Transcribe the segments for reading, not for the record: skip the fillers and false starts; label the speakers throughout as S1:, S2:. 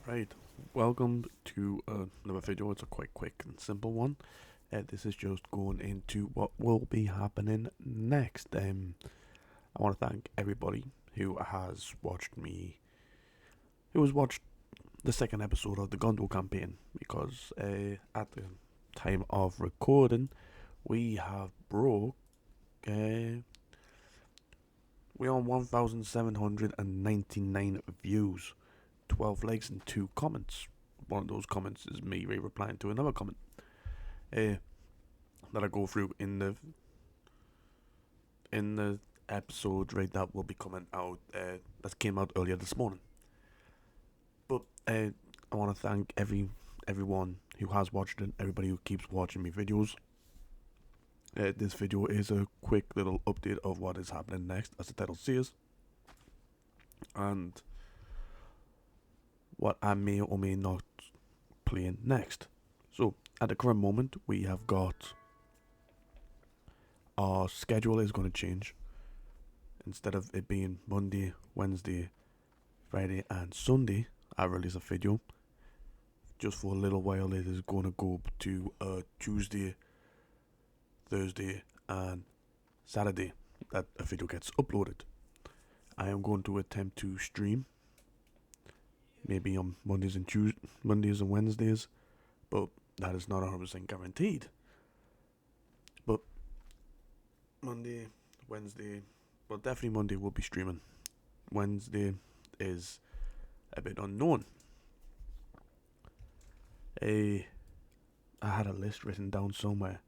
S1: Right, welcome to another video. It's a quite quick and simple one. This is just going into what will be happening next. I want to thank everybody who has watched me, who has watched the second episode of the Gondor campaign, because at the time of recording, we have broke, we're on 1,799 views. 12 likes and 2 comments. One of those comments is me replying to another comment uh, that I go through in the episode right that will be coming out that came out earlier this morning. But I want to thank everyone who has watched it, everybody who keeps watching me videos. This video is a quick little update of what is happening next, as the title says, and what I may or may not play next. So, at the current moment, we have got our schedule is going to change. Instead of it being Monday, Wednesday, Friday, and Sunday, I release a video. Just for a little while, it is going to go to Tuesday, Thursday, and Saturday that a video gets uploaded. I am going to attempt to stream, maybe on Mondays and Wednesdays, but that is not 100% guaranteed. But Monday, Wednesday, well, definitely Monday will be streaming. Wednesday is a bit unknown. I had a list written down somewhere,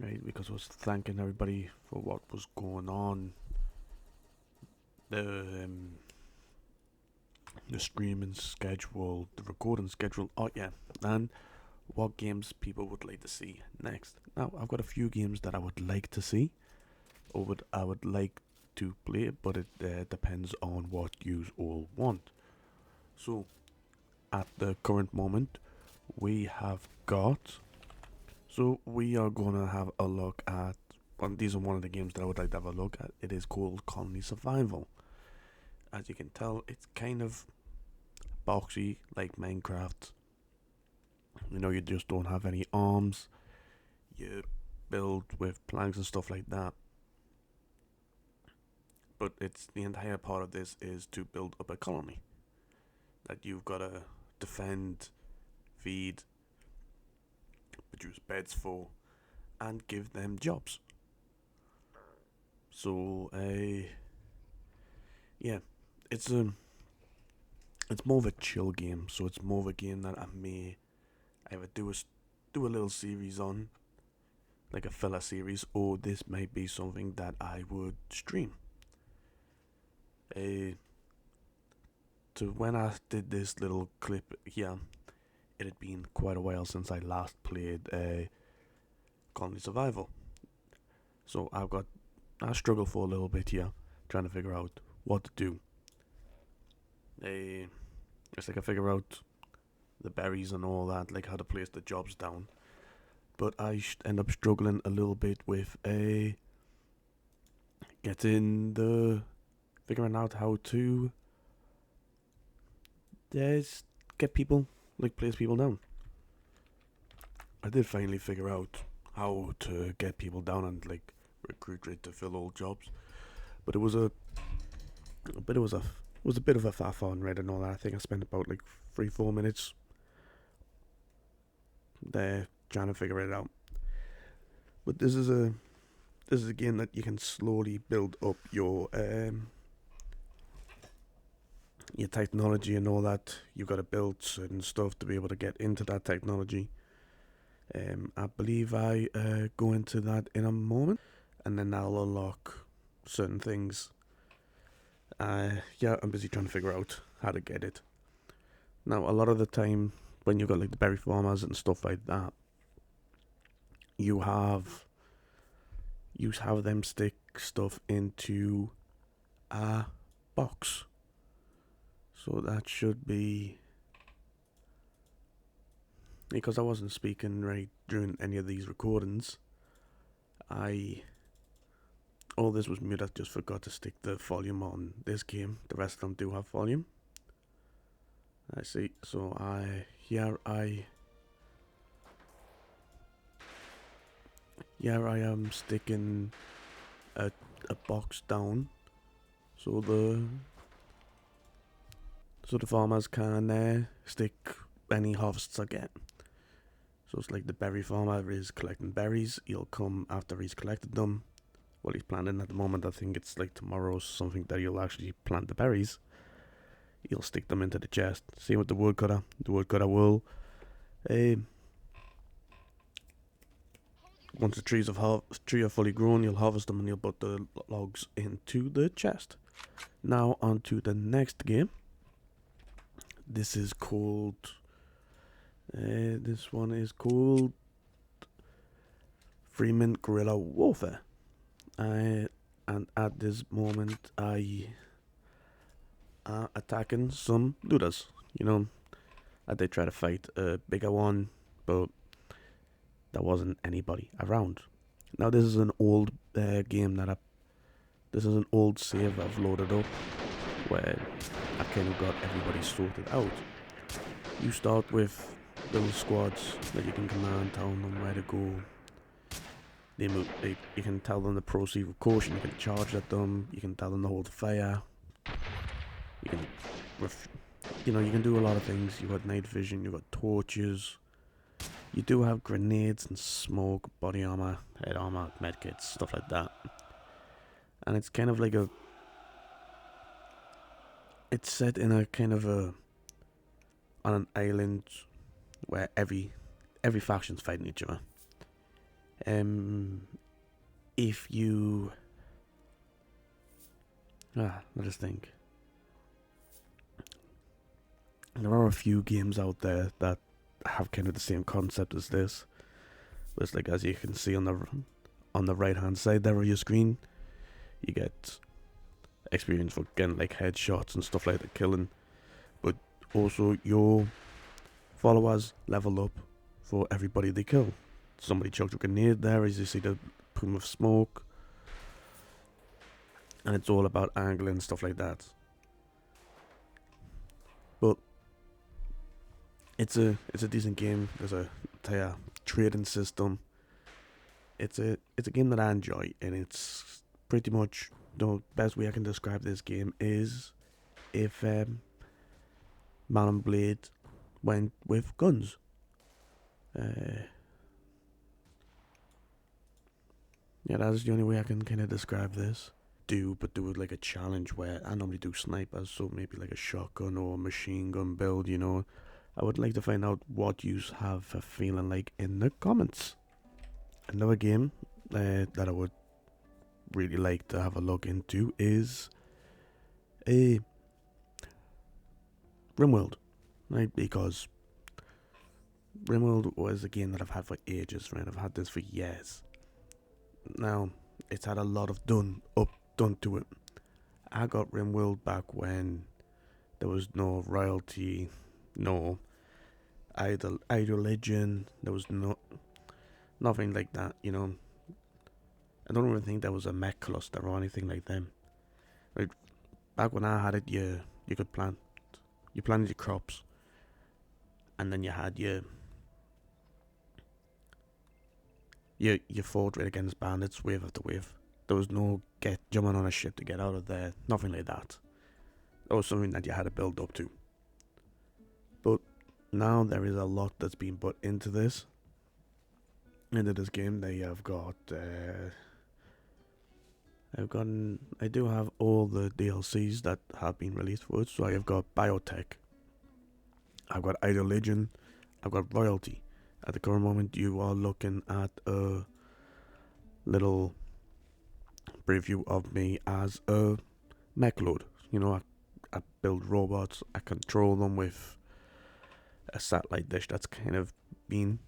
S1: right? Because I was thanking everybody for what was going on. The streaming schedule, the recording schedule. Oh yeah, and what games people would like to see next. Now I've got a few games that I would like to see, or I would like to play, but it depends on what you all want. So at the current moment, we have got. So we are gonna have a look at. Well, these are one of the games that I would like to have a look at. It is called Colony Survival. As you can tell, it's kind of boxy like Minecraft. You just don't have any arms. You build with planks and stuff like that. But it's the entire part of this is to build up a colony that you've gotta defend, feed, produce beds for, and give them jobs. So, yeah, it's a it's more of a chill game. So it's more of a game that I may either do a little series on, like a filler series, or this might be something that I would stream. Uh, to when I did this little clip here, it had been quite a while since I last played Colony Survival. So I struggle for a little bit here, trying to figure out what to do. It's like I figure out the berries and all that, like how to place the jobs down. But I end up struggling a little bit with getting the figuring out how to just get people, like place people down. I did finally figure out how to get people down and like recruit rate to fill all jobs, but it was a bit of a faff on Reddit and all that. I think I spent about like 3-4 minutes there trying to figure it out. But this is a game that you can slowly build up your technology and all that. You've got to build certain stuff to be able to get into that technology. I believe I go into that in a moment, and then I'll unlock certain things. Yeah, I'm busy trying to figure out how to get it. Now, a lot of the time, when you've got like the berry farmers and stuff like that, you have them stick stuff into a box. So that should be, because I wasn't speaking right during any of these recordings. All this was mute. I just forgot to stick the volume on this game. The rest of them do have volume. I see. So here I am sticking a box down so the farmers can stick any harvests I get. So it's like the berry farmer is collecting berries. He'll come after he's collected them. Well, he's planting at the moment. I think it's like tomorrow or something that he'll actually plant the berries. He'll stick them into the chest. Same with the woodcutter. The woodcutter will, uh, once the tree are fully grown, you'll harvest them and you'll put the logs into the chest. Now on to the next game. This is called. This one is called Freeman Guerrilla Warfare. And at this moment, I am attacking some looters. They try to fight a bigger one, but there wasn't anybody around. Now this is an old game this is an old save I've loaded up, where I kind of got everybody sorted out. You start with little squads that you can command, telling them where to go. You can tell them to proceed with caution. You can charge at them. You can tell them to hold fire. You can, you can do a lot of things. You've got night vision. You've got torches. You do have grenades and smoke, body armor, head armor, medkits, stuff like that. And it's kind of like it's set in a kind of on an island where every faction's fighting each other. If you let us think. There are a few games out there that have kind of the same concept as this. It's like, as you can see on the right hand side there of your screen, you get experience for getting like headshots and stuff like that, killing, but also your followers level up for everybody they kill. Somebody chucked a grenade there, as you see the plume of smoke, and it's all about angling and stuff like that. But it's a decent game. There's a entire trading system. It's a game that I enjoy, and it's pretty much the best way I can describe this game is if Man and Blade went with guns. Yeah, that's the only way I can kind of describe this. Do it like a challenge where I normally do snipers, so maybe like a shotgun or a machine gun build, I would like to find out what you have a feeling like in the comments. Another game that I would really like to have a look into is a RimWorld, right? Because RimWorld was a game that I've had for ages, right? I've had this for years. Now, it's had a lot of done to it. I got RimWorld back when there was no royalty, no idle legend, there was nothing like that, I don't even think there was a mech cluster or anything like them. Right, back when I had it, you could planted your crops, and then you had you fought right against bandits wave after wave. There was no jumping on a ship to get out of there, nothing like that. That was something that you had to build up to. But now there is a lot that's been put into this game. They have got I do have all the DLCs that have been released for it. So I have got Biotech, I've got Idle Legend, I've got Royalty. At the current moment, you are looking at a little preview of me as a mech lord. I build robots, I control them with a satellite dish that's kind of been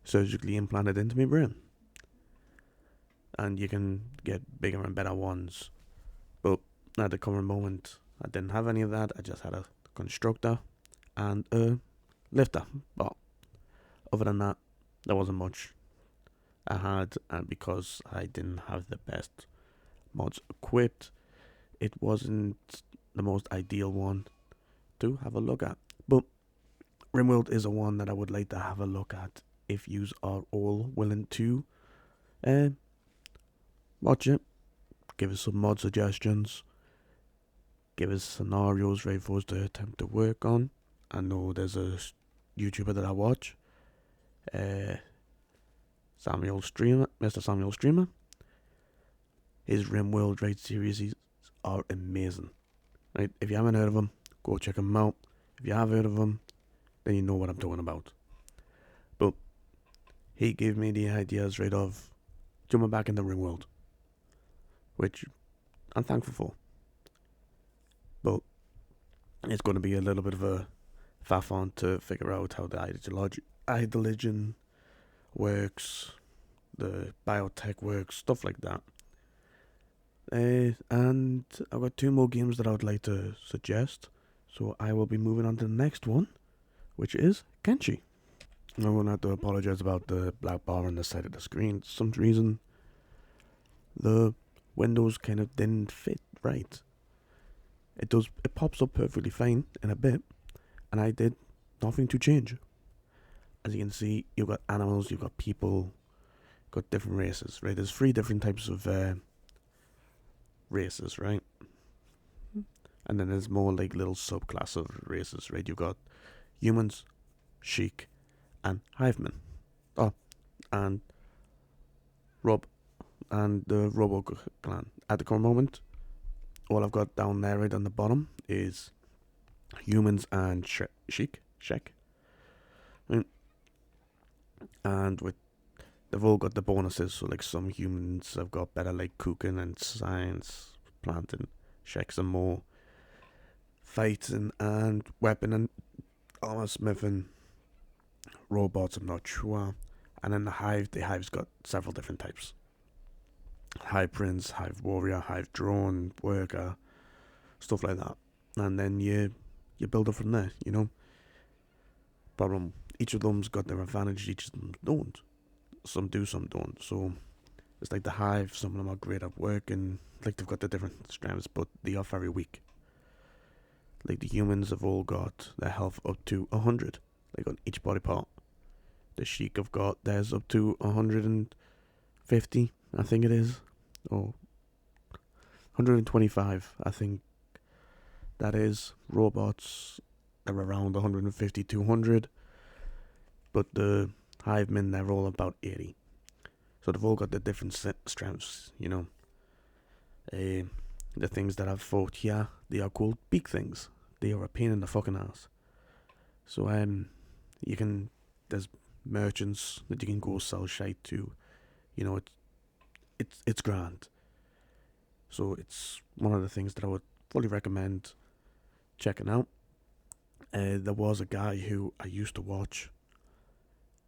S1: surgically implanted into my brain. And you can get bigger and better ones. But at the current moment, I didn't have any of that. I just had a constructor and a lifter. But other than that, there wasn't much I had, and because I didn't have the best mods equipped, it wasn't the most ideal one to have a look at. But RimWorld is a one that I would like to have a look at if yous are all willing to watch it. Give us some mod suggestions. Give us scenarios ready for us to attempt to work on. I know there's a YouTuber that I watch, Mr. Samuel Streamer. His RimWorld raid series are amazing. Right? If you haven't heard of him, go check him out. If you have heard of him, then you know what I'm talking about. But he gave me the ideas right of jumping back into RimWorld, which I'm thankful for. But it's going to be a little bit of a faff on to figure out how the Idoligion works, the biotech works, stuff like that. And I've got 2 more games that I would like to suggest. So I will be moving on to the next one, which is Kenshi. I'm going to have to apologize about the black bar on the side of the screen. For some reason, the windows kind of didn't fit right. It pops up perfectly fine in a bit, and I did nothing to change. As you can see, you've got animals, you've got people, you've got different races, right? There's 3 different types of races, right? And then there's more like little subclass of races, right? You've got humans, Sheik, and Hivemen. Oh, and the Robo clan. At the current moment, all I've got down there right on the bottom is humans and Sheik. Right? And they've all got the bonuses, so like some humans have got better like cooking and science, planting, Sheiks and more fighting and weapon and armor smithing, robots, I'm not sure. And then the Hive's got several different types. Hive Prince, Hive Warrior, Hive Drone, Worker, stuff like that. And then you build up from there, you know. Problem, each of them's got their advantage, each of them don't. Some do, some don't. So it's like the Hive, some of them are great at working, like they've got the different strengths, but they are very weak. Like the humans have all got their health up to 100, like on each body part. The Sheik have got theirs up to 150, I think it is, or 125, I think that is. Robots are around 150, 200, but the Hivemen, they're all about 80. So they've all got the different strengths, you know. The things that I've fought here, they are called big things. They are a pain in the fucking ass. So there's merchants that you can go sell shite to. You know, it's grand. So it's one of the things that I would fully recommend checking out. There was a guy who I used to watch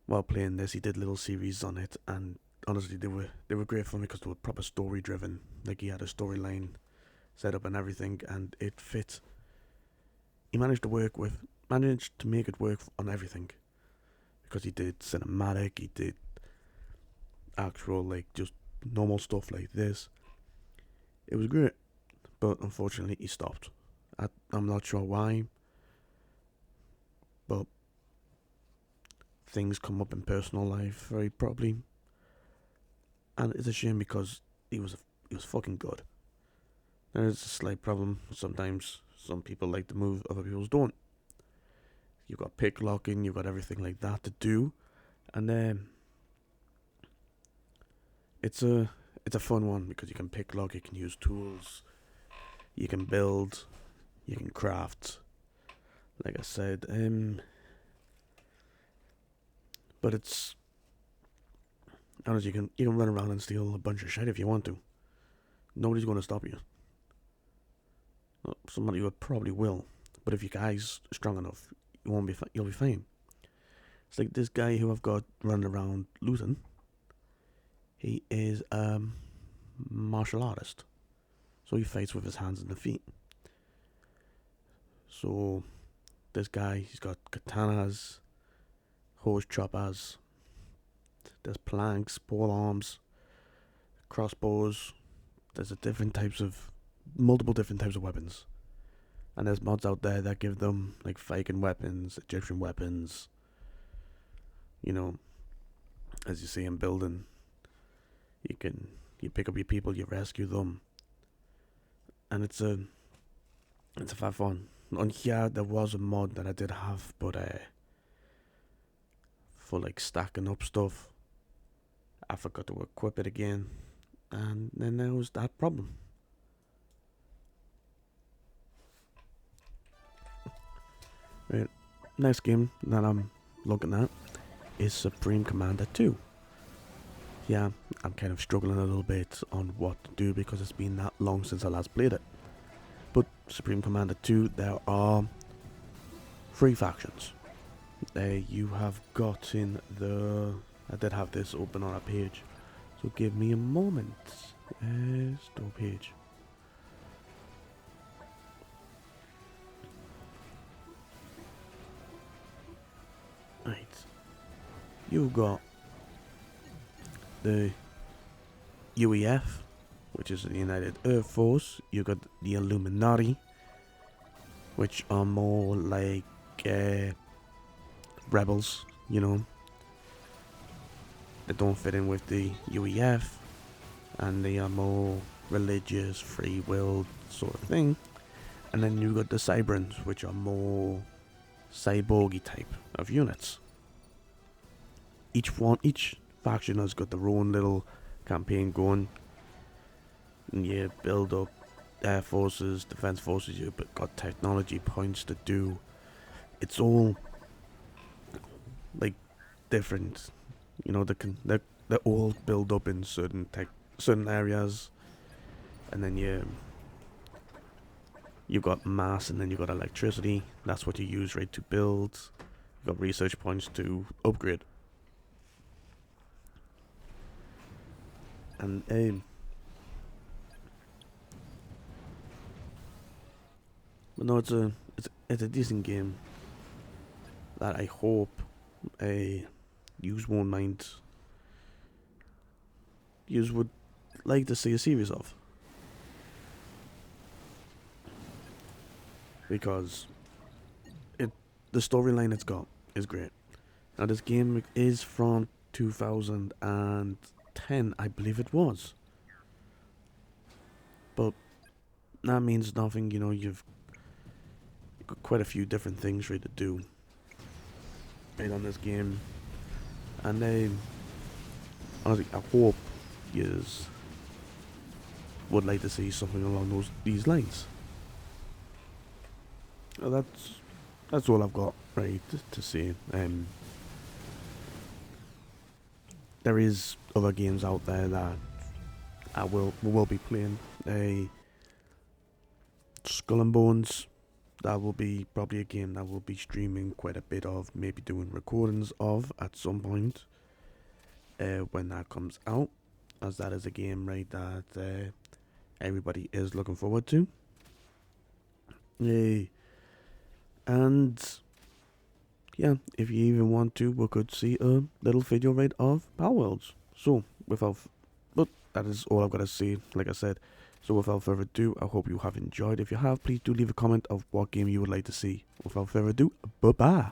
S1: while playing this. He did little series on it, and honestly, they were great for me because they were proper story driven. Like he had a storyline set up and everything, and it fit. He managed to make it work on everything, because he did cinematic, he did actual like just normal stuff like this. It was great, but unfortunately he stopped. I'm not sure why, but things come up in personal life very probably, and it's a shame because he was fucking good. There's a slight problem. Sometimes some people like to move, other people don't. You've got pick locking, you've got everything like that to do, and then it's a fun one because you can pick lock, you can use tools, you can build, you can craft. Like I said, but it's honestly, you can run around and steal a bunch of shit if you want to. Nobody's going to stop you. Well, somebody would probably will, but if your guy's strong enough, you'll be fine. It's like this guy who I've got running around looting. He is a martial artist, so he fights with his hands and the feet. So this guy, he's got katanas, horse choppers, there's planks, pole arms, crossbows. There's multiple different types of weapons. And there's mods out there that give them like Viking weapons, Egyptian weapons. You know, as you see in building, you pick up your people, you rescue them, and it's a fun fun. On here there was a mod that I did have, but for like stacking up stuff, I forgot to equip it again, and then there was that problem. Right, next game that I'm looking at is Supreme Commander 2. Yeah, I'm kind of struggling a little bit on what to do because it's been that long since I last played it. But Supreme Commander 2, there are 3 factions. You have got in the... I did have this open on a page, so give me a moment. Store page. Right. You got the UEF, which is the United Earth Force. You got the Illuminati, which are more like rebels, you know. They don't fit in with the UEF, and they are more religious, free will sort of thing. And then you got the Cyberans, which are more cyborgy type of units. Each faction has got their own little campaign going. And you build up air forces, defense forces. You've got technology points to do. It's all like different. You know, they all build up in certain areas, and then you've got mass, and then you've got electricity. That's what you use, right, to build. You've got research points to upgrade. And but no, it's a decent game that I hope yous won't mind. Yous would like to see a series of, because the storyline it's got is great. Now this game is from 2010, I believe it was. But that means nothing, you know. You've got quite a few different things for you to do right on this game, and honestly, I hope you would like to see something along these lines. Well, that's all I've got right to say. There is other games out there that I will be playing. Skull and Bones, that will be probably a game that we'll be streaming quite a bit of, maybe doing recordings of at some point when that comes out, as that is a game, right, that everybody is looking forward to. And yeah, if you even want to, we could see a little video right of Palworlds. So but that is all I've got to say, like I said. So without further ado, I hope you have enjoyed. If you have, please do leave a comment of what game you would like to see. Without further ado, bye bye.